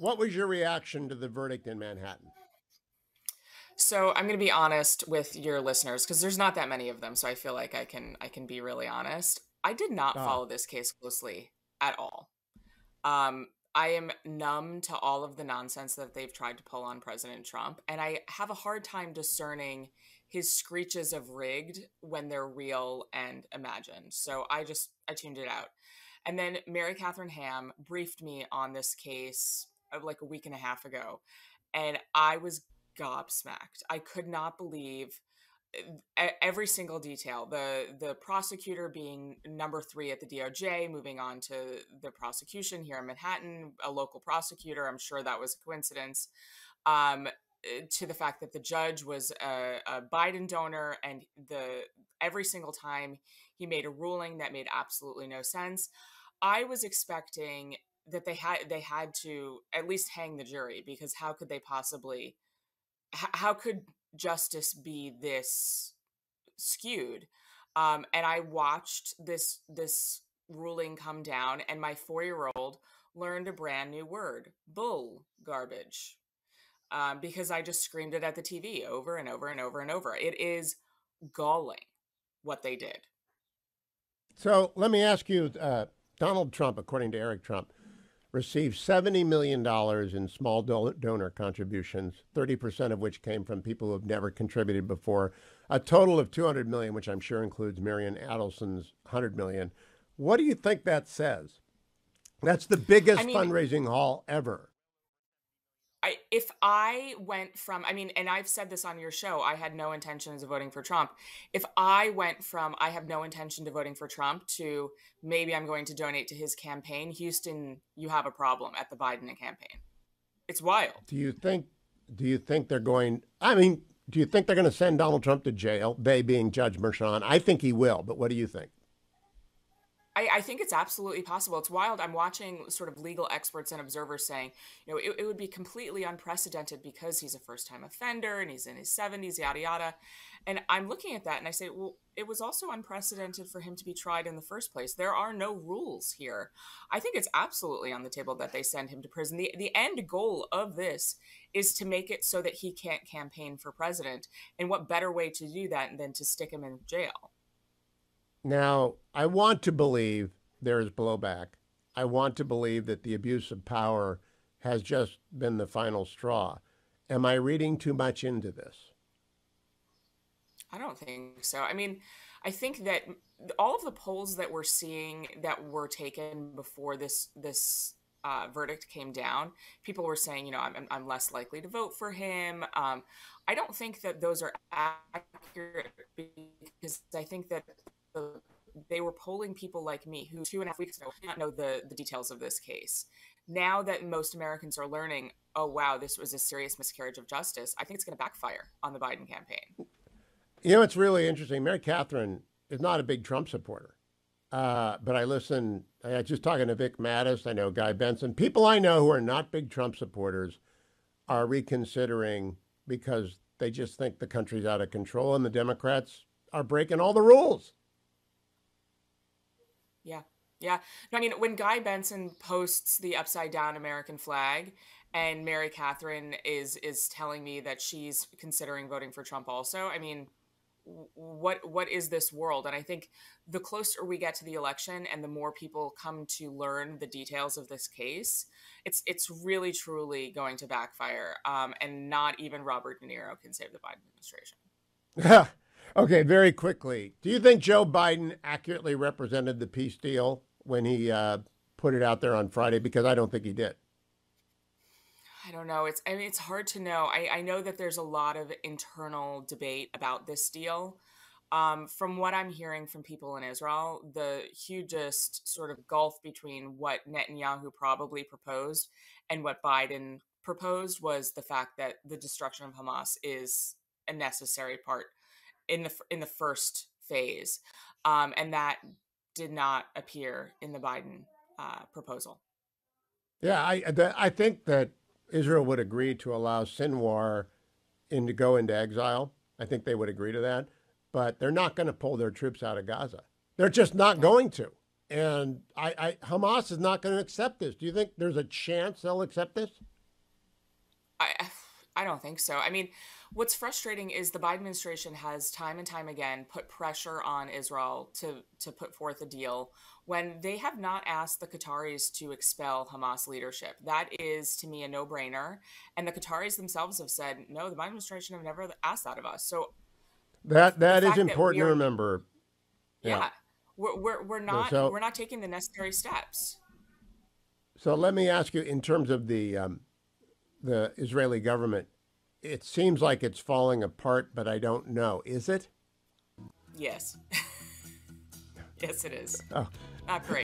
What was your reaction to the verdict in Manhattan? So I'm going to be honest with your listeners because there's not that many of them, so I feel like I can be really honest. I did not Ah, follow this case closely at all. I am numb to all of the nonsense that they've tried to pull on President Trump, and I have a hard time discerning his screeches of rigged when they're real and imagined. So I tuned it out. And then Mary Catherine Ham briefed me on this case like a week and a half ago, and I was gobsmacked. I could not believe every single detail. The prosecutor being number three at the DOJ, moving on to the prosecution here in Manhattan, a local prosecutor. I'm sure that was a coincidence. Um, to the fact that the judge was a Biden donor, and the every single time he made a ruling that made absolutely no sense. I was expecting that they had to at least hang the jury, because how could they possibly how could justice be this skewed? And I watched this ruling come down, and my 4 year old learned a brand new word: bull garbage, because I just screamed it at the TV over and over and over and over. It is galling what they did. so let me ask you, Donald Trump, according to Eric Trump, received $70 million in small donor contributions, 30% of which came from people who have never contributed before, a total of 200 million, which I'm sure includes Marian Adelson's 100 million. What do you think that says? That's the I biggest mean, fundraising haul ever. if I went from, I mean, and I've said this on your show, I had no intentions of voting for Trump. If I went from I have no intention to voting for Trump to maybe I'm going to donate to his campaign, Houston, you have a problem at the Biden campaign. It's wild. Do you think do you think they're going I mean, do you think they're going to send Donald Trump to jail? They being Judge Merchan. I think he will, but what do you think? I think it's absolutely possible. It's wild. I'm watching sort of legal experts and observers saying, it would be completely unprecedented because he's a first time offender and he's in his 70s, yada, yada. And I'm looking at that and I say, well, it was also unprecedented for him to be tried in the first place. There are no rules here. I think it's absolutely on the table that they send him to prison. The end goal of this is to make it so that he can't campaign for president. And what better way to do that than to stick him in jail? Now, I want to believe there is blowback. I want to believe that the abuse of power has just been the final straw. Am I reading too much into this? I don't think so. I mean, I think that all of the polls that we're seeing that were taken before this verdict came down, people were saying, I'm less likely to vote for him. I don't think that those are accurate, because I think that the, they were polling people like me who 2.5 weeks ago did not know the details of this case. Now that most Americans are learning, oh wow, this was a serious miscarriage of justice, I think it's going to backfire on the Biden campaign. You know, it's really interesting. Mary Catherine is not a big Trump supporter. But I was just talking to Vic Mattis. I know Guy Benson. People I know who are not big Trump supporters are reconsidering because they just think the country's out of control and the Democrats are breaking all the rules. Yeah. Yeah. No, I mean, when Guy Benson posts the upside down American flag and Mary Catherine is telling me that she's considering voting for Trump also, I mean, what is this world? And I think the closer we get to the election and the more people come to learn the details of this case, it's really truly going to backfire. And not even Robert De Niro can save the Biden administration. Okay, very quickly. Do you think Joe Biden accurately represented the peace deal when he put it out there on Friday? Because I don't think he did. I don't know. I mean, it's hard to know. I know that there's a lot of internal debate about this deal. From what I'm hearing from people in Israel, the hugest sort of gulf between what Netanyahu probably proposed and what Biden proposed was the fact that the destruction of Hamas is a necessary part in the first phase, and that did not appear in the Biden proposal. Yeah, I think that Israel would agree to allow Sinwar to go into exile. I think they would agree to that, but they're not going to pull their troops out of Gaza. They're just not Yeah. going to. And Hamas is not going to accept this. Do you think there's a chance they'll accept this? I I don't think so. I mean, what's frustrating is the Biden administration has time and time again put pressure on Israel to put forth a deal when they have not asked the Qataris to expel Hamas leadership. That is to me a no-brainer, and the Qataris themselves have said, "No, the Biden administration have never asked that of us." So the That is fact that we important to are, remember. Yeah. yeah, we're not So we're not taking the necessary steps. so let me ask you in terms of the Israeli government. It seems like it's falling apart, but I don't know. Is it? Yes. Yes, it is. Oh, Not great.